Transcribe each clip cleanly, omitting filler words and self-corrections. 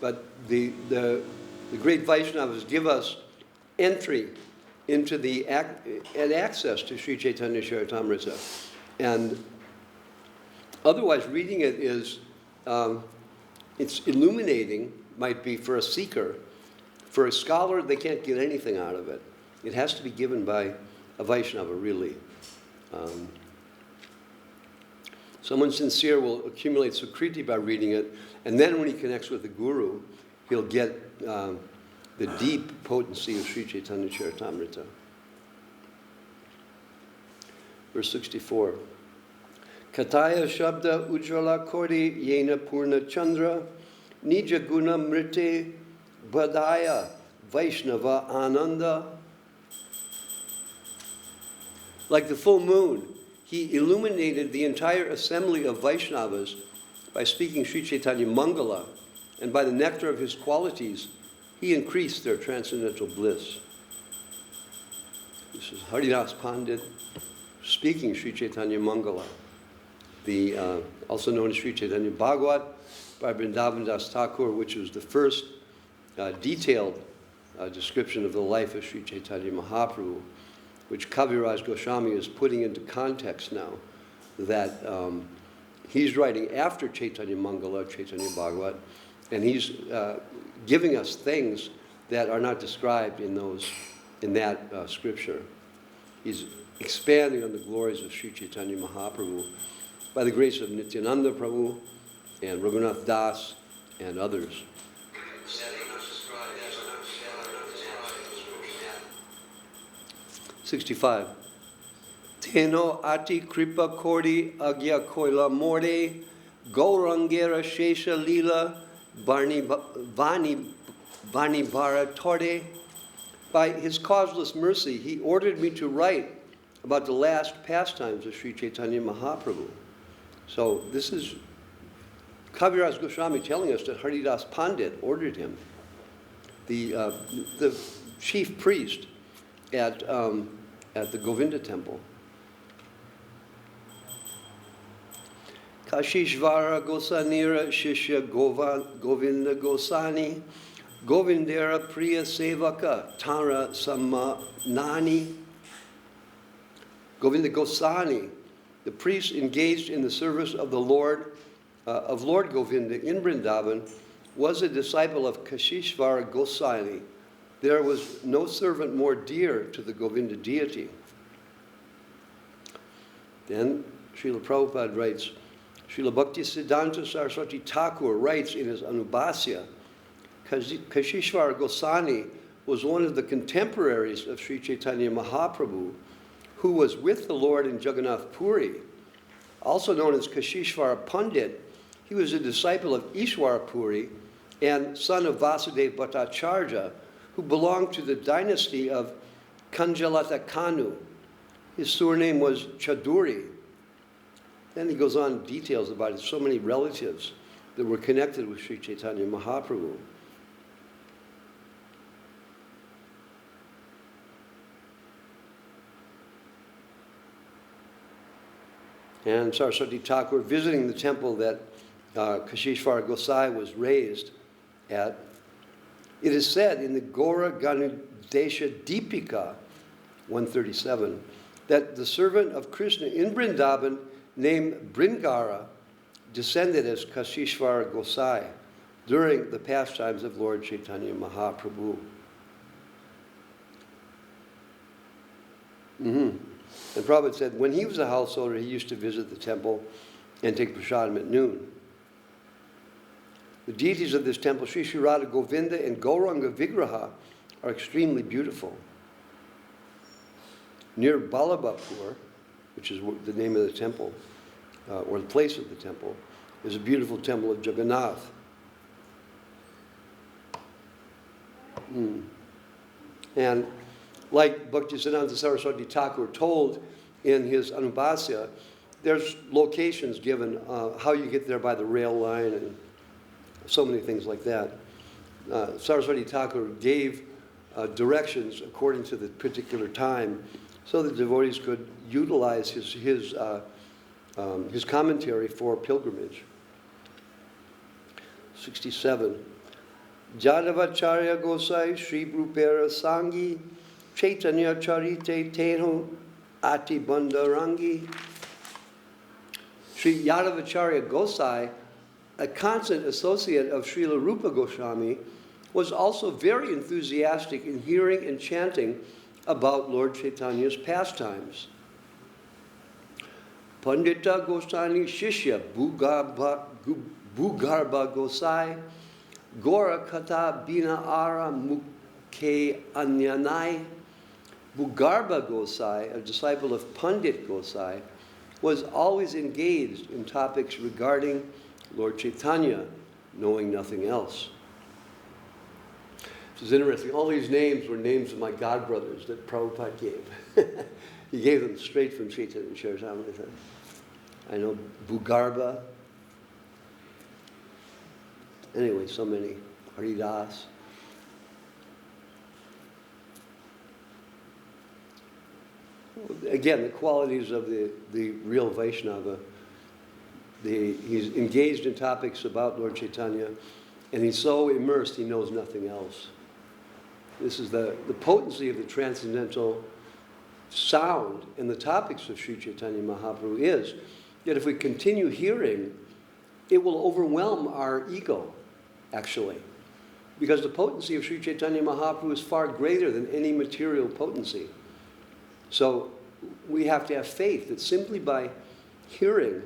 but the great Vaishnavas give us entry into and access to Sri Chaitanya-charitamrta. And otherwise, reading it is, it's illuminating, might be for a seeker. For a scholar, they can't get anything out of it. It has to be given by a Vaishnava, really. Someone sincere will accumulate sukriti by reading it, and then when he connects with the Guru, he'll get the deep potency of Sri Chaitanya-charitamrta. Verse 64. Kataya shabda ujjvala kodi yena purna chandra nija guna mrite badaya Vaishnava ananda. Like the full moon, he illuminated the entire assembly of Vaishnavas by speaking Sri Chaitanya Mangala, and by the nectar of his qualities, he increased their transcendental bliss. This is Haridas Pandit speaking Sri Chaitanya Mangala, also known as Sri Chaitanya Bhagavat by Vrindavan Das Thakur, which was the first detailed description of the life of Sri Chaitanya Mahaprabhu, which Kaviraj Goswami is putting into context now, that he's writing after Chaitanya Mangala, Chaitanya Bhagavat, and he's giving us things that are not described in that scripture. He's expanding on the glories of Sri Chaitanya Mahaprabhu by the grace of Nityananda Prabhu and Raghunath Das and others. 65. Teno ati kripa kordi agya koila morde gaurangera shesha lila vani bara torde. By his causeless mercy, he ordered me to write about the last pastimes of Sri Chaitanya Mahaprabhu. So this is Kaviraj Goswami telling us that Haridas Pandit ordered him, the chief priest at the Govinda temple. Kashishvara Gosanira Shishya Govinda Gosani Govindera Priya Sevaka Tara Samanani. Govinda Gosani, the priest engaged in the service of the Lord Govinda in Vrindavan, was a disciple of Kashishvara Gosani. There was no servant more dear to the Govinda deity. Then Srila Prabhupada writes, Srila Bhakti Siddhanta Saraswati Thakur writes in his Anubhasya, Kashishvara Gosani was one of the contemporaries of Sri Chaitanya Mahaprabhu, who was with the Lord in Jagannath Puri. Also known as Kashishvara Pandit, he was a disciple of Ishwara Puri and son of Vasudeva Bhattacharya, who belonged to the dynasty of Kanjalata Kanu. His surname was Chaduri. Then he goes on details about it, so many relatives that were connected with Sri Chaitanya Mahaprabhu. And Saraswati Thakur, visiting the temple that Kashishvara Gosai was raised at, it is said in the Gora Ganudesha Deepika 137 that the servant of Krishna in Vrindavan named Bringara descended as Kashishvara Gosai during the pastimes of Lord Chaitanya Mahaprabhu. And Prabhupada said when he was a householder, he used to visit the temple and take prasadam at noon. The deities of this temple, Sri Sri Radha Govinda and Gauranga Vigraha, are extremely beautiful. Near Balabhapur, which is the name of the temple, or the place of the temple, is a beautiful temple of Jagannath. And like Bhaktisiddhanta Saraswati Thakur told in his Anubhasya, there's locations given, how you get there by the rail line and so many things like that. Saraswati Thakur gave directions according to the particular time so the devotees could utilize his commentary for pilgrimage. 67. Jadavacharya Gosai Sri Rupera Sangi Chaitanya-charitamrta Ati Bandarangi. Sri Yadavacharya Gosai, a constant associate of Srila Rupa Goswami, was also very enthusiastic in hearing and chanting about Lord Chaitanya's pastimes. Pandita Goswami Shishya Bhugarba Gosai Gora Kata Bina Ara Mukhe Anyanai. Bhugarba Gosai, a disciple of Pandit Gosai, was always engaged in topics regarding Lord Chaitanya, knowing nothing else. This is interesting. All these names were names of my godbrothers that Prabhupada gave. He gave them straight from Chaitanya-charitamrta. I know Bhugarba. Anyway, so many. Haridas. Again, the qualities of the real Vaishnava. He's engaged in topics about Lord Chaitanya, and he's so immersed he knows nothing else. This is the potency of the transcendental sound in the topics of Sri Chaitanya Mahaprabhu is that if we continue hearing, it will overwhelm our ego, actually. Because the potency of Sri Chaitanya Mahaprabhu is far greater than any material potency. So we have to have faith that simply by hearing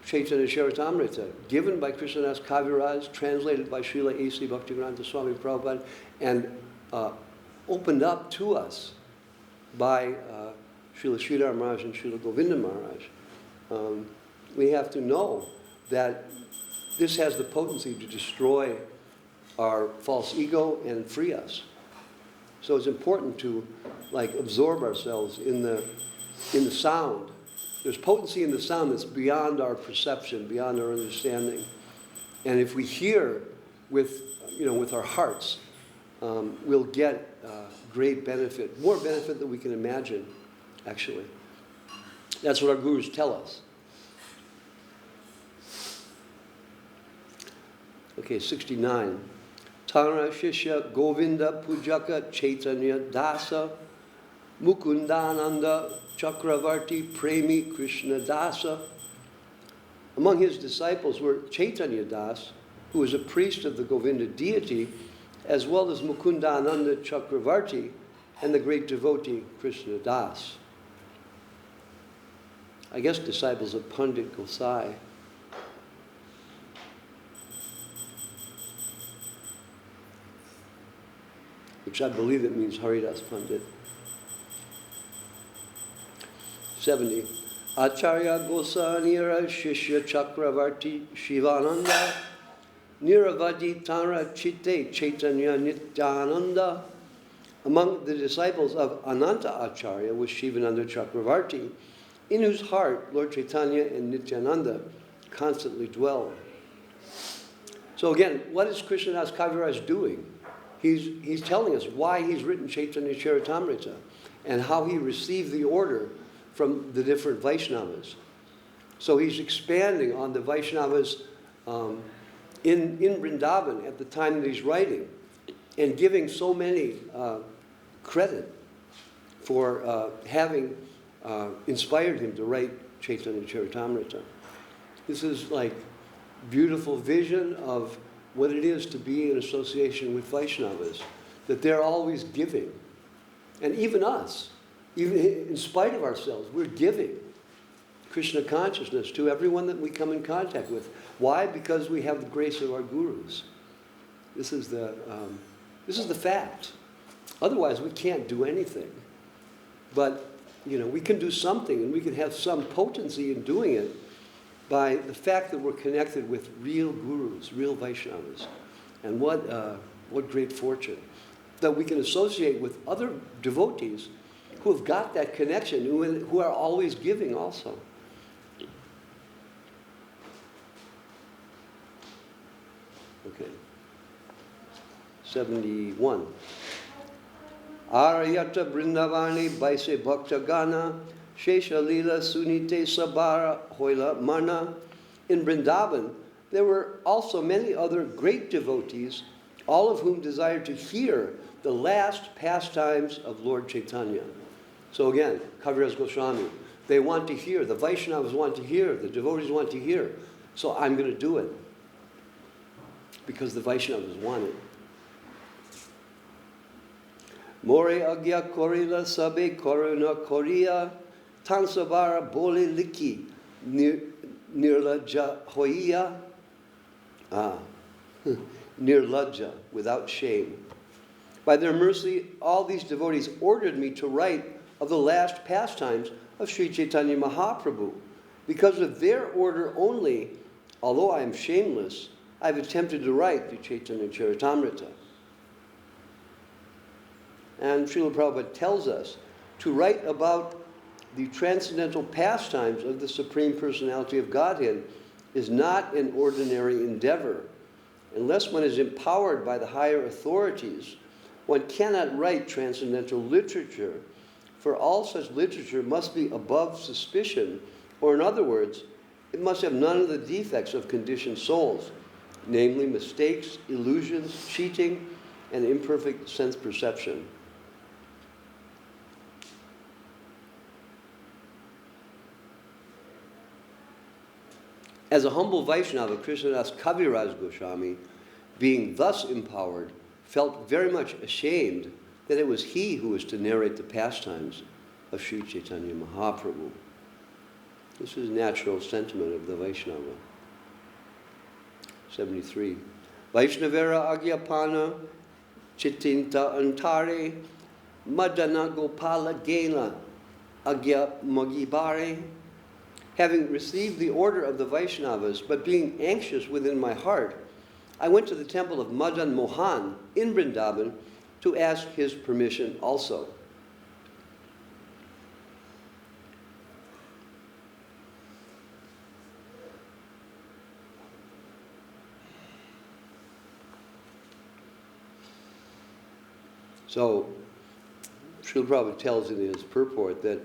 Chaitanya-charitamrta, given by Krishnadas Kaviraj, translated by Srila A.C. Bhaktivedanta Swami Prabhupada, and opened up to us by Srila Sridhar Maharaj and Srila Govinda Maharaj, we have to know that this has the potency to destroy our false ego and free us. So it's important to absorb ourselves in the sound. There's potency in the sound that's beyond our perception, beyond our understanding. And if we hear with our hearts, we'll get great benefit, more benefit than we can imagine, actually. That's what our gurus tell us. Okay, 69. Tara Shishya Govinda Pujaka Chaitanya Dasa Mukundananda Chakravarti Premi Krishna Dasa. Among his disciples were Chaitanya Das, who was a priest of the Govinda deity, as well as Mukundananda Chakravarti and the great devotee Krishna Das. I guess disciples of Pandit Gosai. Which I believe it means Haridas Pandit. 70. Acharya Gosanira Shishya Chakravarti Shivananda Niravadi Tara Chitte Chaitanya Nityananda. Among the disciples of Ananta Acharya was Shivananda Chakravarti, in whose heart Lord Chaitanya and Nityananda constantly dwell. So again, what is Krishnadas Kaviraj doing? He's telling us why he's written Chaitanya-charitamrta and how he received the order from the different Vaishnavas. So he's expanding on the Vaishnavas in Vrindavan at the time that he's writing and giving so many credit for having inspired him to write Chaitanya-charitamrta. This is like beautiful vision of what it is to be in association with Vaishnavas, that they're always giving. And even us, even in spite of ourselves, we're giving Krishna consciousness to everyone that we come in contact with. Why? Because we have the grace of our gurus. This is the fact. Otherwise, we can't do anything. But, we can do something, and we can have some potency in doing it by the fact that we're connected with real gurus, real Vaishnavas. And what great fortune that we can associate with other devotees who have got that connection, who are always giving also. Okay. 71. Arayata Brindavani Baise Bhakta Gana Adi-lila Sunite Sabara Hoila Mana. In Vrindavan, there were also many other great devotees all of whom desire to hear the last pastimes of Lord Chaitanya. So again, Kaviraj Goswami, they want to hear, the Vaishnavas want to hear, the devotees want to hear. So I'm going to do it because the Vaishnavas want it. More agya korila sabe koruna koria tansavara bole liki nirlaja hoia. Nirlaja, without shame. By their mercy, all these devotees ordered me to write of the last pastimes of Sri Chaitanya Mahaprabhu. Because of their order only, although I am shameless, I've attempted to write the Chaitanya-charitamrta. And Srila Prabhupada tells us to write about the transcendental pastimes of the Supreme Personality of Godhead is not an ordinary endeavor. Unless one is empowered by the higher authorities, one cannot write transcendental literature, for all such literature must be above suspicion, or in other words, it must have none of the defects of conditioned souls, namely mistakes, illusions, cheating, and imperfect sense perception. As a humble Vaishnava, Krishnadas Kaviraj Goswami, being thus empowered, felt very much ashamed that it was he who was to narrate the pastimes of Sri Chaitanya Mahaprabhu. This is natural sentiment of the Vaishnava. 73. Vaishnavera agyapana chitinta antare madana gopala gena agya magibare. Having received the order of the Vaishnavas, but being anxious within my heart, I went to the temple of Madan Mohan in Vrindavan to ask his permission also. So, Srila Prabhupada tells in his purport that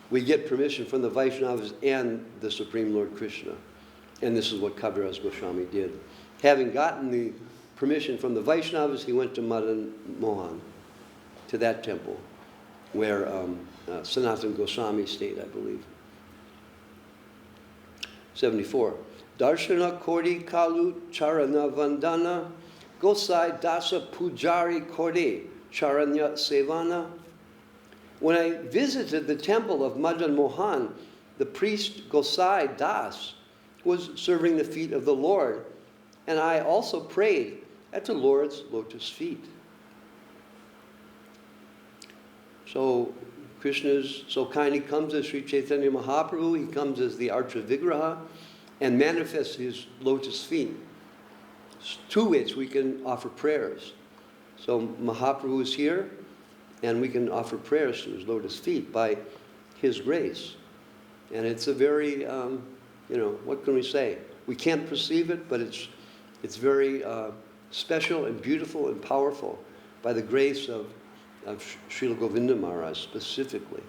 we get permission from the Vaishnavas and the Supreme Lord Krishna. And this is what Kaviraj Goswami did. Having gotten the permission from the Vaishnavas, he went to Madan Mohan, to that temple, where Sanatana Goswami stayed, I believe. 74. Darshana Kori Kalu Charana Vandana Gosai Dasa Pujari Kori Charanya Sevana. When I visited the temple of Madan Mohan, the priest Gosai Das was serving the feet of the Lord, and I also prayed at the Lord's lotus feet. So Krishna is so kind, he comes as Sri Chaitanya Mahaprabhu, he comes as the Archa Vigraha, and manifests his lotus feet, to which we can offer prayers. So Mahaprabhu is here, and we can offer prayers to his lotus feet by his grace. And it's a very, what can we say? We can't perceive it, but it's very special and beautiful and powerful by the grace of Srila Govinda Maharaj specifically.